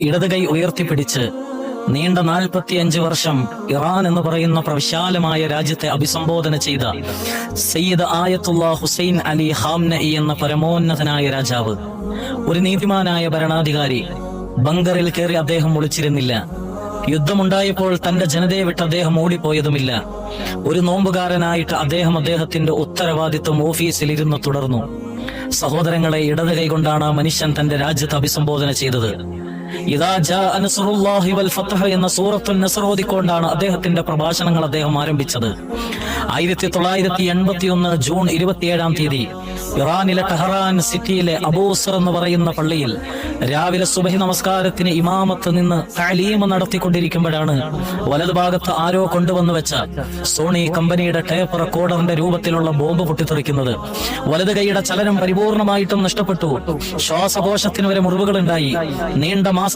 ഇടത് കൈ ഉയർത്തിപ്പിടിച്ച് നീണ്ട 45 വർഷം ഇറാൻ എന്ന് പറയുന്ന പ്രവിശാലമായ രാജ്യത്തെ അഭിസംബോധന ചെയ്ത സയ്യിദ് ആയത്തുല്ലാ ഹുസൈൻ അലി ഖാംനഈ എന്ന പരമോന്നതനായ രാജാവ്, ഒരു നീതിമാനായ ഭരണാധികാരി. ബങ്കറിൽ കയറി അദ്ദേഹം ഒളിച്ചിരുന്നില്ല. യുദ്ധമുണ്ടായപ്പോൾ തന്റെ ജനതയെ വിട്ട് അദ്ദേഹം ഓടിപ്പോയതുമില്ല. ഒരു നോമ്പുകാരനായിട്ട് അദ്ദേഹം അദ്ദേഹത്തിന്റെ ഉത്തരവാദിത്വം ഓഫീസിലിരുന്ന് തുടർന്നു. സഹോദരങ്ങളെ, ഇടത് കൈകൊണ്ടാണ് ആ മനുഷ്യൻ തന്റെ രാജ്യത്ത് അഭിസംബോധന ചെയ്തത്. ഇദാ ജാഅ നസ്റുല്ലാഹി വൽ ഫത്ഹ് എന്ന സൂറത്തുൻ നസ്ർ ഓതിക്കൊണ്ടാണ് അദ്ദേഹത്തിന്റെ പ്രഭാഷണങ്ങൾ അദ്ദേഹം ആരംഭിച്ചത്. 1981 ജൂൺ 27-ാം തീയതി ഇറാനിലെ ടെഹ്റാൻ സിറ്റിയിലെ അബൂസർ എന്ന് പറയുന്ന പള്ളിയിൽ രാവിലെ സുബഹി നമസ്കാരത്തിന് ഇമാമത്ത് നിന്ന് തഅലീം നടത്തിക്കൊണ്ടിരിക്കുമ്പോഴാണ് വലതുഭാഗത്ത് ആരോ കൊണ്ടുവന്നു വെച്ച സോണി കമ്പനിയുടെ ടേപ്പ് റെക്കോർഡറിന്റെ രൂപത്തിലുള്ള ബോംബ് പൊട്ടിത്തെറിക്കുന്നത്. വലത് കൈയുടെ ചലനം പരിപൂർണമായിട്ടും നഷ്ടപ്പെട്ടു. ശ്വാസകോശത്തിന് വരെ മുറിവുകളുണ്ടായി. നീണ്ട മാസം